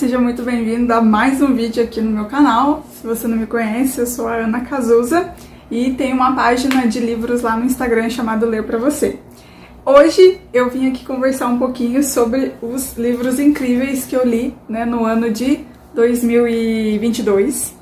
seja muito bem-vindo a mais um vídeo aqui no meu canal. Se você não me conhece, eu sou a Ana Cazuza e tenho uma página de livros lá no Instagram chamado Ler Pra Você. Hoje eu vim aqui conversar um pouquinho sobre os livros incríveis que eu li, né, no ano de 2022.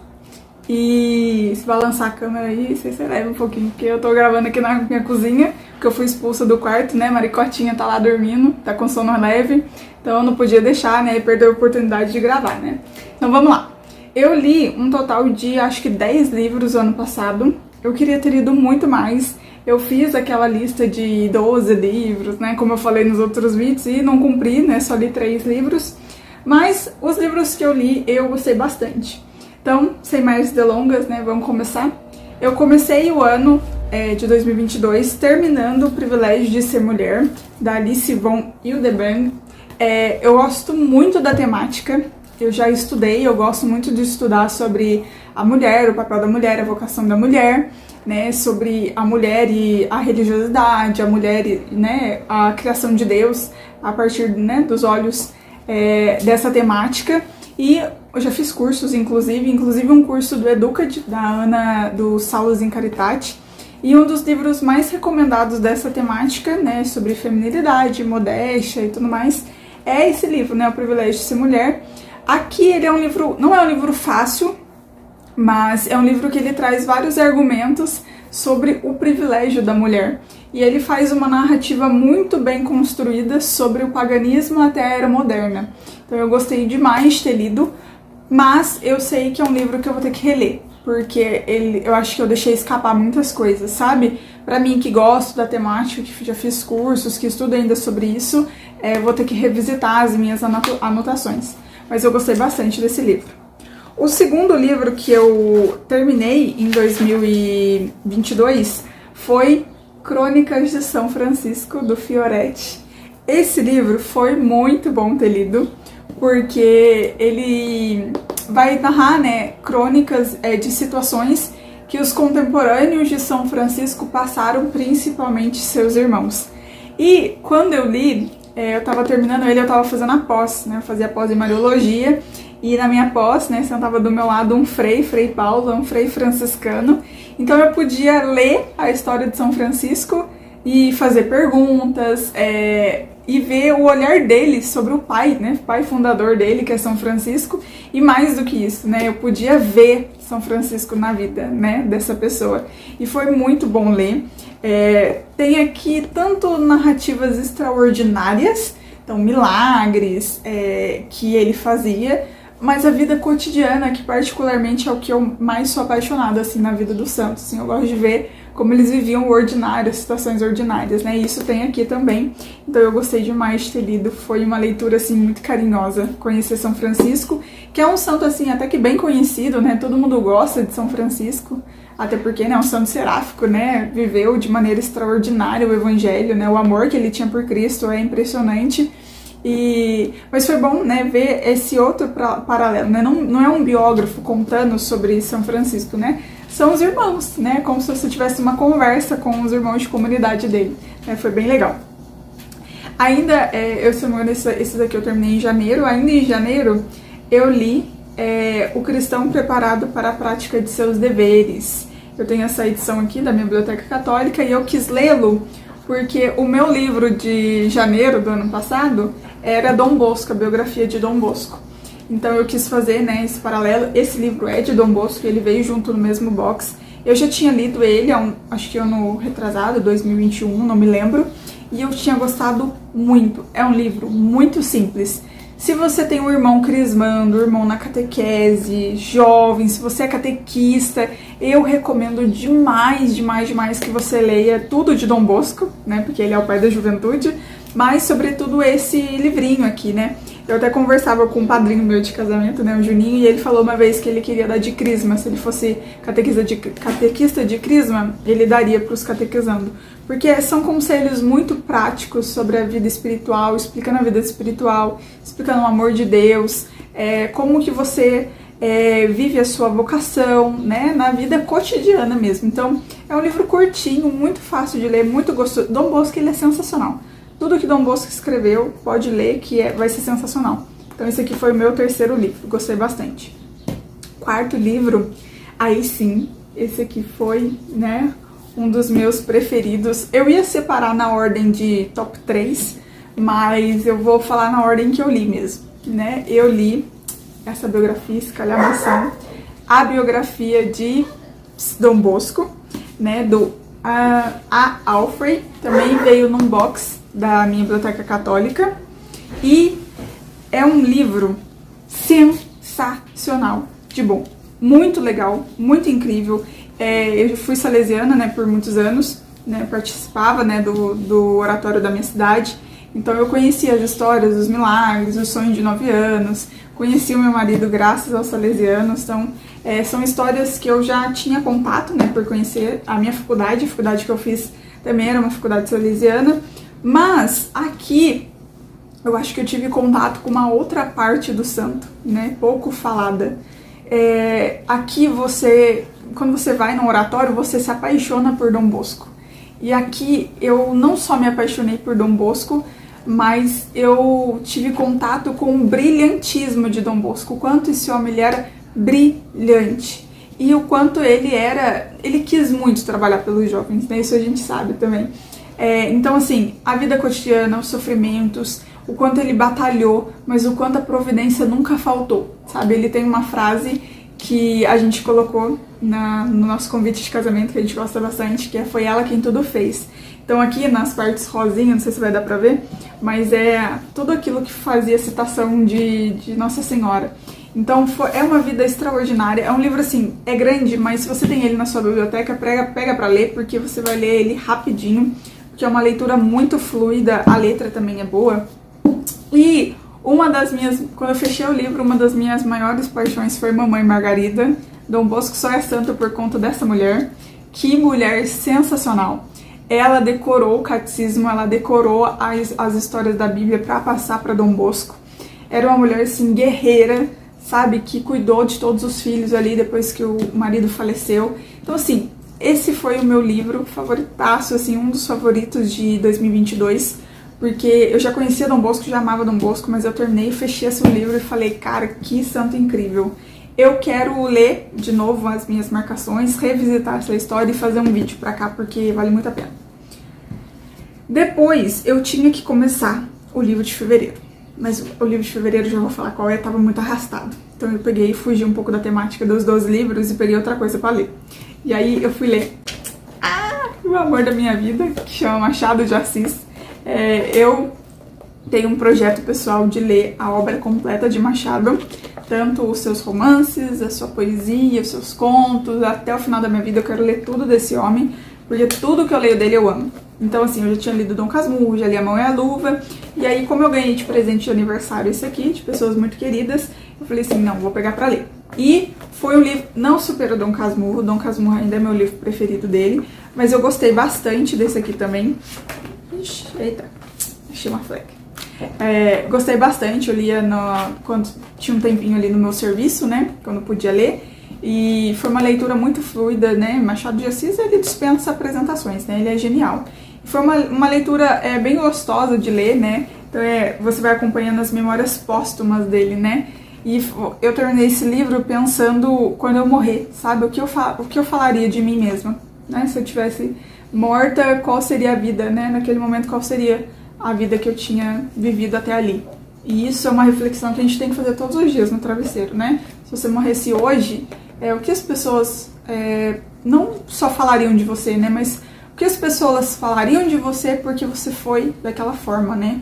E se balançar a câmera aí, você leva um pouquinho, porque eu tô gravando aqui na minha cozinha, porque eu fui expulsa do quarto, né, Maricotinha tá lá dormindo, tá com sono leve, então eu não podia deixar, né, e perder a oportunidade de gravar, né. Então vamos lá. Eu li um total de, acho que 10 livros ano passado, eu queria ter lido muito mais. Eu fiz aquela lista de 12 livros, né, como eu falei nos outros vídeos, e não cumpri, né, só li 3 livros, mas os livros que eu li eu gostei bastante. Então, sem mais delongas, né, vamos começar. Eu comecei o ano de 2022 terminando O Privilégio de Ser Mulher, da Alice von Hildebrand. Eu gosto muito da temática, eu já estudei, eu gosto muito de estudar sobre a mulher, o papel da mulher, a vocação da mulher, né, sobre a mulher e a religiosidade, a mulher e, né, a criação de Deus a partir, né, dos olhos dessa temática. E eu já fiz cursos, inclusive um curso do Educad, da Ana, do Saulo Zincaritati. E um dos livros mais recomendados dessa temática, né, sobre feminilidade, modéstia e tudo mais, é esse livro, né, O Privilégio de Ser Mulher. Aqui ele é um livro, não é um livro fácil, mas é um livro que ele traz vários argumentos sobre o privilégio da mulher. E ele faz uma narrativa muito bem construída sobre o paganismo até a Era Moderna. Então eu gostei demais de ter lido, mas eu sei que é um livro que eu vou ter que reler, porque eu acho que eu deixei escapar muitas coisas, sabe? Pra mim que gosto da temática, que já fiz cursos, que estudo ainda sobre isso, vou ter que revisitar as minhas anotações. Mas eu gostei bastante desse livro. O segundo livro que eu terminei em 2022 foi Crônicas de São Francisco, do Fioretti. Esse livro foi muito bom ter lido, porque ele vai narrar, né, crônicas de situações que os contemporâneos de São Francisco passaram, principalmente seus irmãos. E quando eu li, eu estava terminando ele, eu estava fazendo a pós, né, eu fazia pós em Mariologia, e na minha pós, né, sentava do meu lado um Frei Paulo, um frei franciscano, então eu podia ler a história de São Francisco e fazer perguntas, e ver o olhar dele sobre o pai, né, pai fundador dele, que é São Francisco, e mais do que isso, né, eu podia ver São Francisco na vida, né, dessa pessoa, e foi muito bom ler. Tem aqui tanto narrativas extraordinárias, então milagres que ele fazia, mas a vida cotidiana, que particularmente é o que eu mais sou apaixonada, assim, na vida dos santos, assim, eu gosto de ver como eles viviam o ordinário, as situações ordinárias, né, e isso tem aqui também, então eu gostei demais de ter lido, foi uma leitura, assim, muito carinhosa, conhecer São Francisco, que é um santo, assim, até que bem conhecido, né, todo mundo gosta de São Francisco, até porque, né, é um santo seráfico, né, viveu de maneira extraordinária o evangelho, né, o amor que ele tinha por Cristo é impressionante. Mas foi bom, né, ver esse outro paralelo, né? Não é um biógrafo contando sobre São Francisco, né? São os irmãos, né? Como se você tivesse uma conversa com os irmãos de comunidade dele, né? Foi bem legal. Ainda, se não me engano, esse daqui eu terminei em janeiro. Ainda em janeiro eu li O Cristão Preparado para a Prática de Seus Deveres. Eu tenho essa edição aqui da minha Biblioteca Católica e eu quis lê-lo porque o meu livro de janeiro do ano passado era Dom Bosco, a biografia de Dom Bosco. Então eu quis fazer, né, esse paralelo. Esse livro é de Dom Bosco, ele veio junto no mesmo box. Eu já tinha lido ele, acho que ano retrasado, 2021, não me lembro. E eu tinha gostado muito. É um livro muito simples. Se você tem um irmão crismando, um irmão na catequese, jovem, se você é catequista, eu recomendo demais que você leia tudo de Dom Bosco, né, porque ele é o pai da juventude, mas sobretudo esse livrinho aqui, né. Eu até conversava com um padrinho meu de casamento, né, o Juninho, e ele falou uma vez que ele queria dar de crisma, se ele fosse catequista de crisma, ele daria para os catequizando. Porque são conselhos muito práticos sobre a vida espiritual, explicando a vida espiritual, explicando o amor de Deus, como que você vive a sua vocação, né, na vida cotidiana mesmo. Então, é um livro curtinho, muito fácil de ler, muito gostoso. Dom Bosco, ele é sensacional. Tudo que Dom Bosco escreveu, pode ler, que vai ser sensacional. Então esse aqui foi o meu terceiro livro, gostei bastante. Quarto livro, aí sim, esse aqui foi, né, um dos meus preferidos. Eu ia separar na ordem de top 3, mas eu vou falar na ordem que eu li mesmo, né? Eu li essa biografia, Escalhambação, a biografia de Dom Bosco, né, do A. Alfred, também veio num box da minha biblioteca católica, e é um livro sensacional, de bom, muito legal, muito incrível. Eu fui salesiana, né, por muitos anos, né, participava, né, do oratório da minha cidade, então eu conhecia as histórias, os milagres, o sonho de 9 anos, conheci o meu marido graças aos salesianos, então são histórias que eu já tinha contato, né, por conhecer a minha faculdade, a faculdade que eu fiz também era uma faculdade salesiana, mas aqui eu acho que eu tive contato com uma outra parte do santo, né, pouco falada. Aqui quando você vai no oratório, você se apaixona por Dom Bosco. E aqui eu não só me apaixonei por Dom Bosco, mas eu tive contato com o brilhantismo de Dom Bosco, o quanto esse homem ele era brilhante. E o quanto ele quis muito trabalhar pelos jovens, né? Isso a gente sabe também. Então, assim, a vida cotidiana, os sofrimentos, o quanto ele batalhou, mas o quanto a providência nunca faltou, sabe? Ele tem uma frase que a gente colocou no nosso convite de casamento, que a gente gosta bastante, que foi ela quem tudo fez. Então aqui nas partes rosinha, não sei se vai dar pra ver, mas é tudo aquilo que fazia citação de Nossa Senhora. Então é uma vida extraordinária, é um livro assim, é grande, mas se você tem ele na sua biblioteca, pega pra ler, porque você vai ler ele rapidinho, porque é uma leitura muito fluida, a letra também é boa. E quando eu fechei o livro, uma das minhas maiores paixões foi Mamãe Margarida. Dom Bosco só é santo por conta dessa mulher. Que mulher sensacional! Ela decorou o catecismo, ela decorou as histórias da Bíblia para passar para Dom Bosco. Era uma mulher assim, guerreira, sabe, que cuidou de todos os filhos ali depois que o marido faleceu. Então assim, esse foi o meu livro favoritaço, assim, um dos favoritos de 2022. Porque eu já conhecia Dom Bosco, já amava Dom Bosco, mas eu terminei, fechei esse livro e falei, cara, que santo incrível. Eu quero ler de novo as minhas marcações, revisitar essa história e fazer um vídeo pra cá, porque vale muito a pena. Depois, eu tinha que começar o livro de fevereiro. Mas o livro de fevereiro, já vou falar qual é, tava muito arrastado. Então eu peguei e fugi um pouco da temática dos 12 livros e peguei outra coisa pra ler. E aí eu fui ler o amor da minha vida, que chama Machado de Assis. Eu tenho um projeto pessoal de ler a obra completa de Machado, tanto os seus romances, a sua poesia, os seus contos, até o final da minha vida eu quero ler tudo desse homem, porque tudo que eu leio dele eu amo. Então assim, eu já tinha lido Dom Casmurro, já li A Mão e a Luva, e aí como eu ganhei de presente de aniversário esse aqui, de pessoas muito queridas, eu falei assim, não, vou pegar pra ler. E foi um livro, não superou Dom Casmurro ainda é meu livro preferido dele, mas eu gostei bastante desse aqui também. Ixi, eita, achei uma fleca. Gostei bastante, eu lia quando tinha um tempinho ali no meu serviço, né, quando podia ler, e foi uma leitura muito fluida, né, Machado de Assis, ele dispensa apresentações, né, ele é genial. Foi uma leitura bem gostosa de ler, né, então você vai acompanhando as memórias póstumas dele, né, e eu terminei esse livro pensando quando eu morrer, sabe, o que eu falaria de mim mesma, né, se eu tivesse morta, qual seria a vida, né, naquele momento, qual seria a vida que eu tinha vivido até ali. E isso é uma reflexão que a gente tem que fazer todos os dias no travesseiro, né? Se você morresse hoje, o que as pessoas não só falariam de você, né? Mas o que as pessoas falariam de você porque você foi daquela forma, né?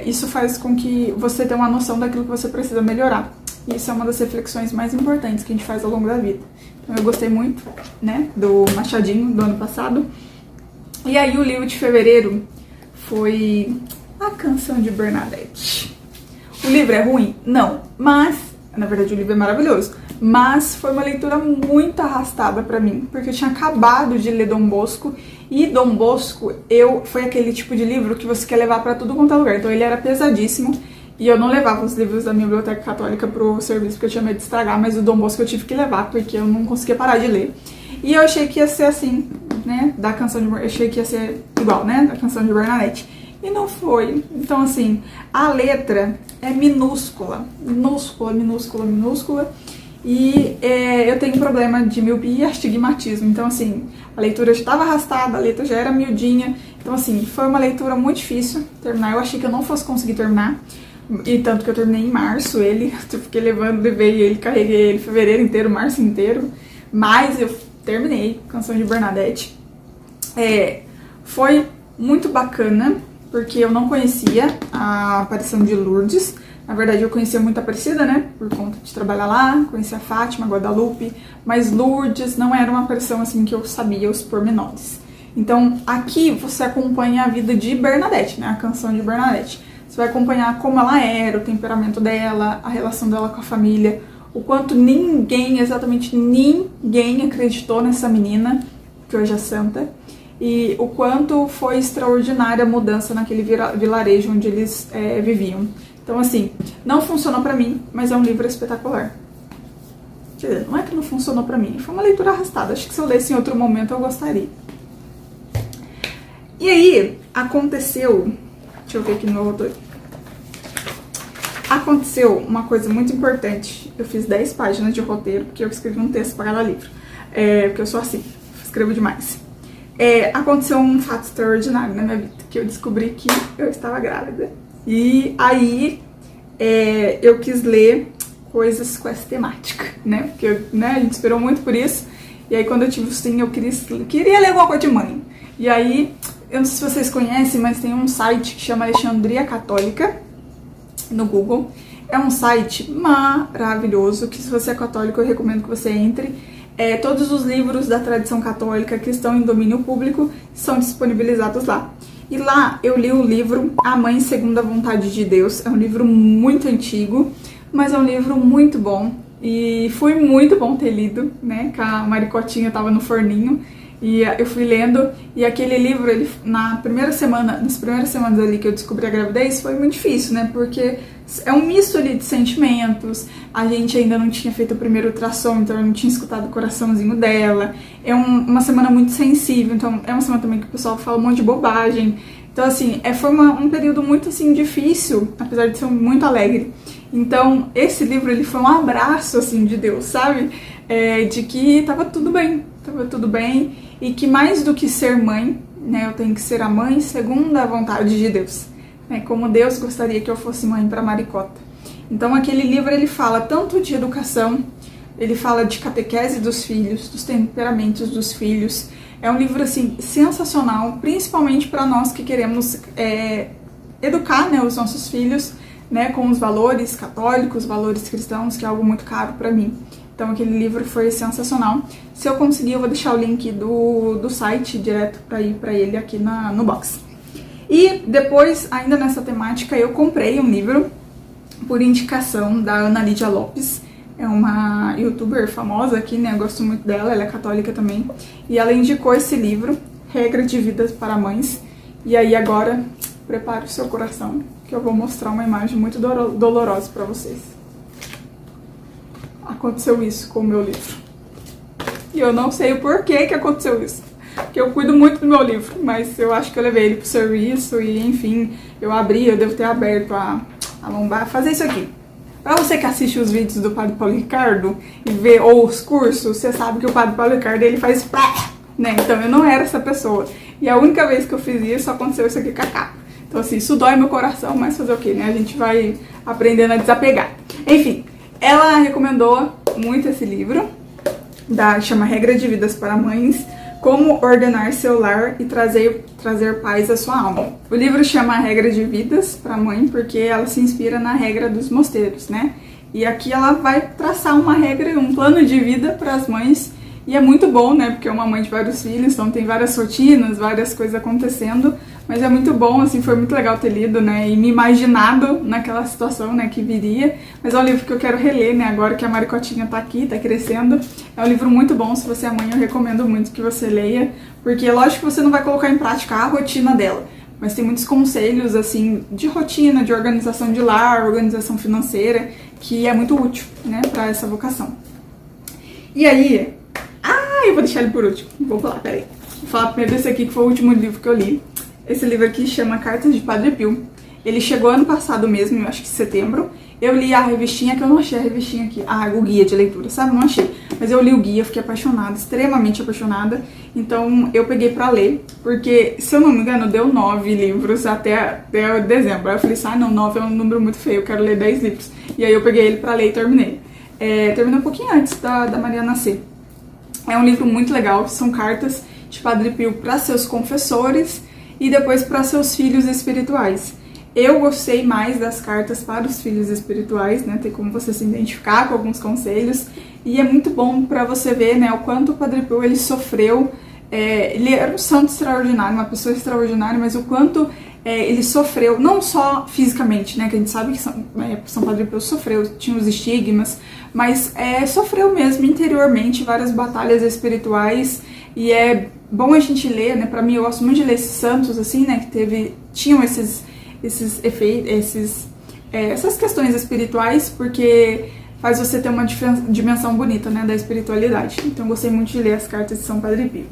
Isso faz com que você tenha uma noção daquilo que você precisa melhorar. E isso é uma das reflexões mais importantes que a gente faz ao longo da vida. Então eu gostei muito, né? Do Machadinho, do ano passado. E aí o livro de fevereiro foi A Canção de Bernadette. O livro é ruim? Não, mas, na verdade o livro é maravilhoso, mas foi uma leitura muito arrastada pra mim, porque eu tinha acabado de ler Dom Bosco, e Dom Bosco foi aquele tipo de livro que você quer levar pra tudo quanto é lugar, então ele era pesadíssimo, e eu não levava os livros da minha biblioteca católica pro serviço porque eu tinha medo de estragar, mas o Dom Bosco eu tive que levar, porque eu não conseguia parar de ler. E eu achei que ia ser assim, né, eu achei que ia ser igual, né, da Canção de Bernadette. E não foi. Então, assim, a letra é minúscula, minúscula, minúscula, minúscula. E eu tenho problema de miopia e astigmatismo. Então, assim, a leitura já estava arrastada, a letra já era miudinha. Então, assim, foi uma leitura muito difícil terminar. Eu achei que eu não fosse conseguir terminar. E tanto que eu terminei em março ele. Eu fiquei levei ele, carreguei ele fevereiro inteiro, março inteiro. Mas eu terminei Canção de Bernadette. Foi muito bacana, porque eu não conhecia a aparição de Lourdes. Na verdade, eu conhecia muito a Aparecida, né? Por conta de trabalhar lá, conhecia a Fátima, a Guadalupe, mas Lourdes não era uma aparição assim que eu sabia os pormenores. Então, aqui você acompanha a vida de Bernadette, né? A canção de Bernadette. Você vai acompanhar como ela era, o temperamento dela, a relação dela com a família, o quanto ninguém, exatamente ninguém acreditou nessa menina, que hoje é santa, e o quanto foi extraordinária a mudança naquele vilarejo onde eles viviam. Então, assim, não funcionou pra mim, mas é um livro espetacular. Quer dizer, não é que não funcionou pra mim, foi uma leitura arrastada. Acho que se eu lesse em outro momento eu gostaria. E aí, aconteceu... Deixa eu ver aqui no meu roteiro. Aconteceu uma coisa muito importante. Eu fiz 10 páginas de roteiro, porque eu escrevi um texto para cada livro. Porque eu sou assim, escrevo demais. Aconteceu um fato extraordinário na minha vida, que eu descobri que eu estava grávida. E aí eu quis ler coisas com essa temática, né? Porque a gente esperou muito por isso. E aí quando eu tive o sim, eu queria ler alguma coisa de mãe. E aí, eu não sei se vocês conhecem, mas tem um site que chama Alexandria Católica, no Google. É um site maravilhoso, que se você é católico eu recomendo que você entre. Todos os livros da tradição católica que estão em domínio público são disponibilizados lá. E lá eu li o livro A Mãe Segundo a Vontade de Deus. É um livro muito antigo, mas é um livro muito bom. E foi muito bom ter lido, né? Que a Maricotinha tava no forninho. E eu fui lendo, e aquele livro, nas primeiras semanas ali que eu descobri a gravidez, foi muito difícil, né? Porque é um misto ali de sentimentos, a gente ainda não tinha feito o primeiro ultrassom, então eu não tinha escutado o coraçãozinho dela. É uma semana muito sensível, então é uma semana também que o pessoal fala um monte de bobagem. Então, assim, foi um período muito, assim, difícil, apesar de ser muito alegre. Então, esse livro, ele foi um abraço, assim, de Deus, sabe? De que tava tudo bem, e que mais do que ser mãe, né, eu tenho que ser a mãe segundo a vontade de Deus, né, como Deus gostaria que eu fosse mãe para Maricota. Então aquele livro ele fala tanto de educação, ele fala de catequese dos filhos, dos temperamentos dos filhos. É um livro assim sensacional, principalmente para nós que queremos educar, né, os nossos filhos, né, com os valores católicos, valores cristãos, que é algo muito caro para mim. Então aquele livro foi sensacional. Se eu conseguir, eu vou deixar o link do site direto para ir para ele aqui no box. E depois, ainda nessa temática, eu comprei um livro por indicação da Ana Lídia Lopes. É uma youtuber famosa aqui, né? Eu gosto muito dela, ela é católica também. E ela indicou esse livro, Regra de Vida para Mães. E aí agora, prepare o seu coração, que eu vou mostrar uma imagem muito dolorosa para vocês. Aconteceu isso com o meu livro. E eu não sei o porquê que aconteceu isso. Porque eu cuido muito do meu livro, mas eu acho que eu levei ele pro serviço e, enfim, eu devo ter aberto a lombar. Fazer isso aqui. Pra você que assiste os vídeos do Padre Paulo Ricardo e vê, ou os cursos, você sabe que o Padre Paulo Ricardo, ele faz pá, né? Então eu não era essa pessoa. E a única vez que eu fiz isso, aconteceu isso aqui com a capa. Então assim, isso dói meu coração, mas fazer o quê, né? A gente vai aprendendo a desapegar. Enfim. Ela recomendou muito esse livro, chama Regra de Vidas para Mães, Como Ordenar Seu Lar e Trazer Paz à Sua Alma. O livro chama Regra de Vidas para Mãe porque ela se inspira na regra dos mosteiros, né? E aqui ela vai traçar uma regra, um plano de vida para as mães. E é muito bom, né? Porque é uma mãe de vários filhos, então tem várias rotinas, várias coisas acontecendo. Mas é muito bom, assim, foi muito legal ter lido, né? E me imaginado naquela situação, né, que viria. Mas é um livro que eu quero reler, né? Agora que a Maricotinha tá aqui, tá crescendo. É um livro muito bom, se você é mãe, eu recomendo muito que você leia. Porque lógico que você não vai colocar em prática a rotina dela. Mas tem muitos conselhos, assim, de rotina, de organização de lar, organização financeira, que é muito útil, né, pra essa vocação. E aí... eu vou deixar ele por último. Vou falar, peraí. Vou falar primeiro desse aqui, que foi o último livro que eu li. Esse livro aqui chama Cartas de Padre Pio. Ele chegou ano passado mesmo, eu acho que em setembro. Eu li a revistinha, que eu não achei a revistinha aqui, o guia de leitura, sabe? Não achei. Mas eu li o guia, fiquei apaixonada, extremamente apaixonada. Então eu peguei pra ler, porque, se eu não me engano, deu 9 livros até dezembro. Aí eu falei assim, não, 9 é um número muito feio, eu quero ler 10 livros. E aí eu peguei ele pra ler e terminei. Terminei um pouquinho antes da Maria nascer. É um livro muito legal, são cartas de Padre Pio para seus confessores e depois para seus filhos espirituais. Eu gostei mais das cartas para os filhos espirituais, né? Tem como você se identificar com alguns conselhos. E é muito bom para você ver, né, o quanto o Padre Pio ele sofreu. Ele era um santo extraordinário, uma pessoa extraordinária, mas o quanto ele sofreu, não só fisicamente, né? Que a gente sabe que São Padre Pio sofreu, tinha os estigmas, mas sofreu mesmo interiormente várias batalhas espirituais. E é bom a gente ler, né? Para mim, eu gosto muito de ler esses santos, assim, né? Que tinham esses efeitos, essas questões espirituais, porque faz você ter uma dimensão bonita, né, da espiritualidade. Então, gostei muito de ler as cartas de São Padre Pio.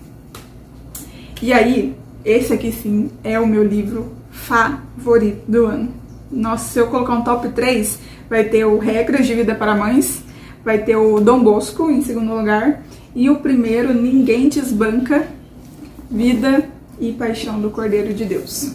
E aí, esse aqui sim é o meu livro favorito do ano. Nossa, se eu colocar um top 3, vai ter o Regras de Vida para Mães, vai ter o Dom Bosco em segundo lugar, e o primeiro, Ninguém Desbanca, Vida e Paixão do Cordeiro de Deus.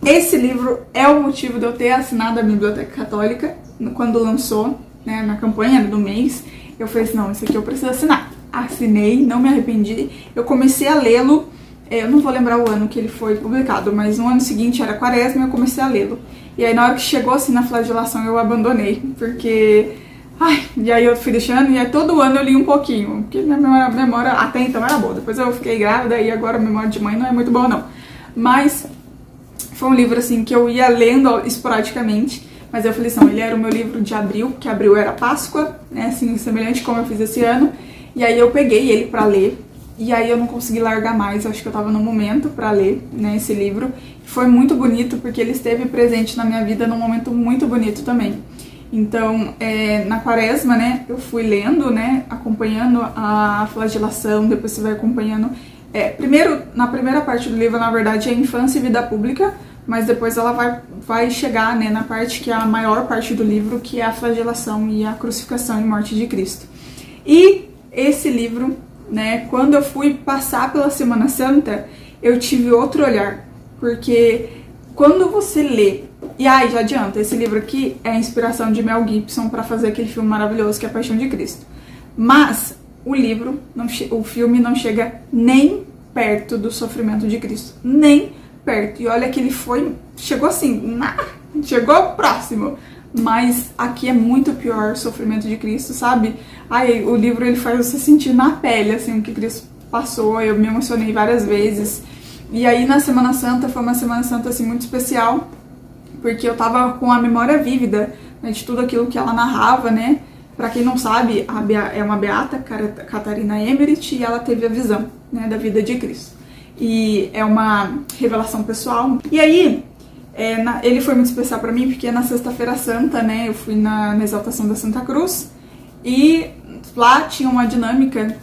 Esse livro é o motivo de eu ter assinado a Biblioteca Católica quando lançou, né, na campanha do mês. Eu falei assim, não, isso aqui eu preciso assinar. Assinei, não me arrependi. Eu comecei a lê-lo, eu não vou lembrar o ano que ele foi publicado, mas no ano seguinte era Quaresma e eu comecei a lê-lo. E aí na hora que chegou assim na flagelação eu abandonei, porque... e aí eu fui deixando, e aí todo ano eu li um pouquinho, porque minha memória até então era boa. Depois eu fiquei grávida e agora a memória de mãe não é muito boa não. Mas... foi um livro, assim, que eu ia lendo esporadicamente, mas eu falei assim, ele era o meu livro de abril, porque abril era Páscoa, né, assim, semelhante como eu fiz esse ano, e aí eu peguei ele pra ler, e aí eu não consegui largar mais, eu acho que eu tava no momento pra ler, né, esse livro. Foi muito bonito, porque ele esteve presente na minha vida num momento muito bonito também. Então, na Quaresma, né, eu fui lendo, né, acompanhando a flagelação, depois você vai acompanhando... primeiro, na primeira parte do livro, na verdade, é infância e vida pública, mas depois ela vai chegar, né, na parte que é a maior parte do livro, que é a flagelação e a crucificação e morte de Cristo. E esse livro, né, quando eu fui passar pela Semana Santa, eu tive outro olhar, porque quando você lê, e já adianta, esse livro aqui é a inspiração de Mel Gibson para fazer aquele filme maravilhoso que é A Paixão de Cristo, mas o filme não chega nem perto do sofrimento de Cristo, nem perto. E olha que ele chegou assim, chegou próximo, mas aqui é muito pior o sofrimento de Cristo, sabe? O livro ele faz você sentir na pele, assim, o que Cristo passou. Eu me emocionei várias vezes. E aí na Semana Santa, foi uma Semana Santa, assim, muito especial, porque eu tava com a memória vívida, né, de tudo aquilo que ela narrava, né? Pra quem não sabe, é uma beata, Catarina Emmerich, e ela teve a visão, né, da vida de Cristo. E é uma revelação pessoal. E aí, ele foi muito especial pra mim, porque na Sexta-feira Santa, né, eu fui na exaltação da Santa Cruz, e lá tinha uma dinâmica,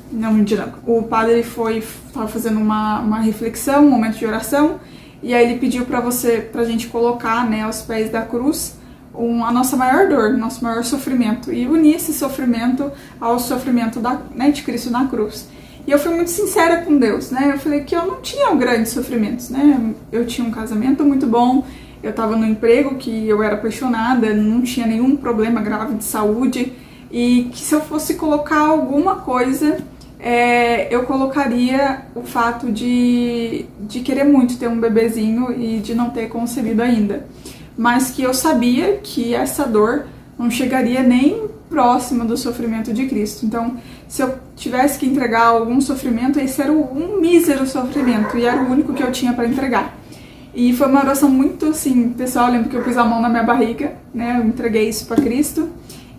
o padre estava fazendo uma reflexão, um momento de oração, e aí ele pediu pra gente colocar, né, aos pés da cruz, a nossa maior dor, nosso maior sofrimento, e unir esse sofrimento ao sofrimento de Cristo na cruz. E eu fui muito sincera com Deus, né? Eu falei que eu não tinha grandes sofrimentos, né? Eu tinha um casamento muito bom, eu estava no emprego que eu era apaixonada, não tinha nenhum problema grave de saúde, e que se eu fosse colocar alguma coisa, eu colocaria o fato de querer muito ter um bebezinho e de não ter concebido ainda. Mas que eu sabia que essa dor não chegaria nem próximo do sofrimento de Cristo. Então, se eu tivesse que entregar algum sofrimento, esse era um mísero sofrimento, e era o único que eu tinha para entregar. E foi uma oração muito, assim, pessoal, eu lembro que eu pus a mão na minha barriga, né, eu entreguei isso para Cristo,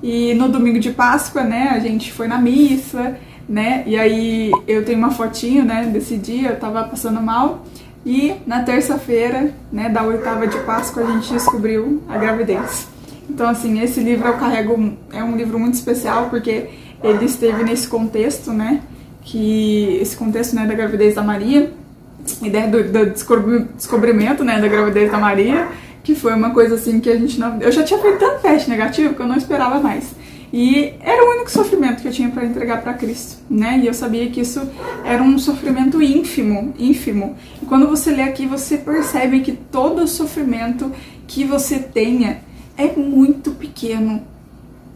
e no domingo de Páscoa, né, a gente foi na missa, né, e aí eu tenho uma fotinho, né, desse dia, eu tava passando mal, e na terça-feira, né, da 8ª de Páscoa, a gente descobriu a gravidez. Então, assim, esse livro eu carrego, é um livro muito especial, porque ele esteve nesse contexto, né, esse contexto, né, da gravidez da Maria, ideia do descobrimento, né, da gravidez da Maria, que foi uma coisa assim que a gente não... Eu já tinha feito tanto teste negativo que eu não esperava mais. E era o único sofrimento que eu tinha para entregar para Cristo, né? E eu sabia que isso era um sofrimento ínfimo, ínfimo. E quando você lê aqui, você percebe que todo o sofrimento que você tenha é muito pequeno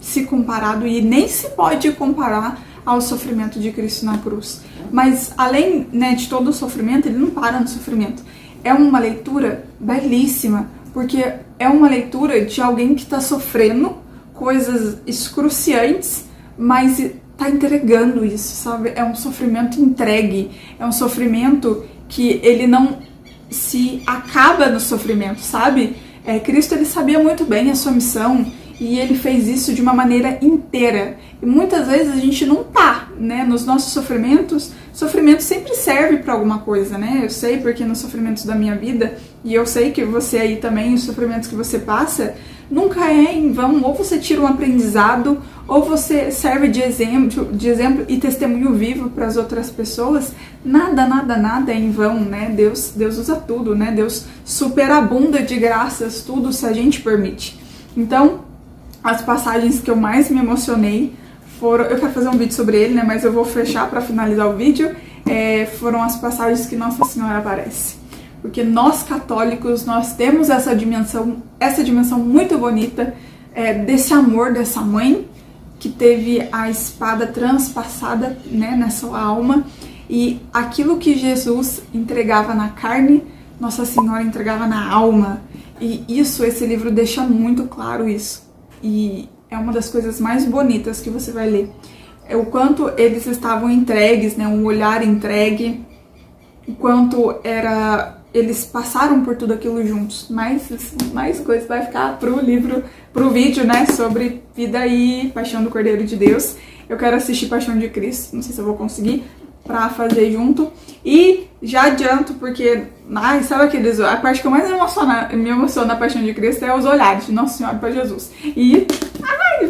se comparado, e nem se pode comparar ao sofrimento de Cristo na cruz. Mas além, né, de todo o sofrimento, ele não para no sofrimento. É uma leitura belíssima, porque é uma leitura de alguém que está sofrendo coisas excruciantes, mas tá entregando isso, sabe? É um sofrimento entregue, é um sofrimento que ele não se acaba no sofrimento, sabe? Cristo, ele sabia muito bem a sua missão e ele fez isso de uma maneira inteira. E muitas vezes a gente não tá, né? Nos nossos sofrimento sempre serve para alguma coisa, né? Eu sei porque nos sofrimentos da minha vida, e eu sei que você aí também, os sofrimentos que você passa, nunca é em vão. Ou você tira um aprendizado, ou você serve de exemplo e testemunho vivo para as outras pessoas. Nada é em vão, né? Deus usa tudo, né? Deus superabunda de graças, tudo, se a gente permite. Então, as passagens que eu mais me emocionei foram... Eu quero fazer um vídeo sobre ele, né? Mas eu vou fechar para finalizar o vídeo. Foram as passagens que Nossa Senhora aparece. Porque nós católicos, nós temos essa dimensão muito bonita desse amor dessa mãe que teve a espada transpassada, né, na sua alma, e aquilo que Jesus entregava na carne, Nossa Senhora entregava na alma. E esse livro deixa muito claro isso. E é uma das coisas mais bonitas que você vai ler. É o quanto eles estavam entregues, né, um olhar entregue, o quanto eles passaram por tudo aquilo juntos. Mais coisas vai ficar pro vídeo, né, sobre vida e Paixão do Cordeiro de Deus. Eu quero assistir Paixão de Cristo, não sei se eu vou conseguir, pra fazer junto. E já adianto, porque, sabe a parte que eu mais me emociona na Paixão de Cristo é os olhares de Nossa Senhora para Jesus. E,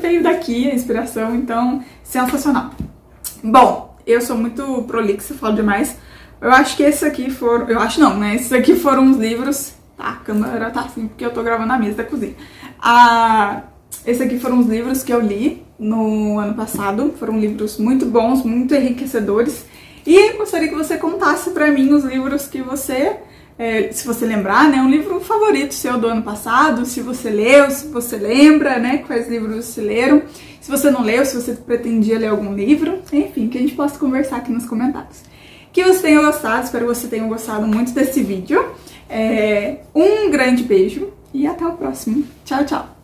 veio daqui a inspiração, então, sensacional. Bom, eu sou muito prolixa, falo demais. Eu acho que esses aqui foram... Eu acho não, né? Esses aqui foram os livros... Tá, a câmera tá assim porque eu tô gravando na mesa da cozinha. Esses aqui foram os livros que eu li no ano passado. Foram livros muito bons, muito enriquecedores. E gostaria que você contasse pra mim os livros que você... se você lembrar, né? Um livro favorito seu do ano passado. Se você leu, se você lembra, né? Quais livros você leram. Se você não leu, se você pretendia ler algum livro. Enfim, que a gente possa conversar aqui nos comentários. Que você tenha gostado, espero que você tenha gostado muito desse vídeo. Um grande beijo e até o próximo. Tchau, tchau!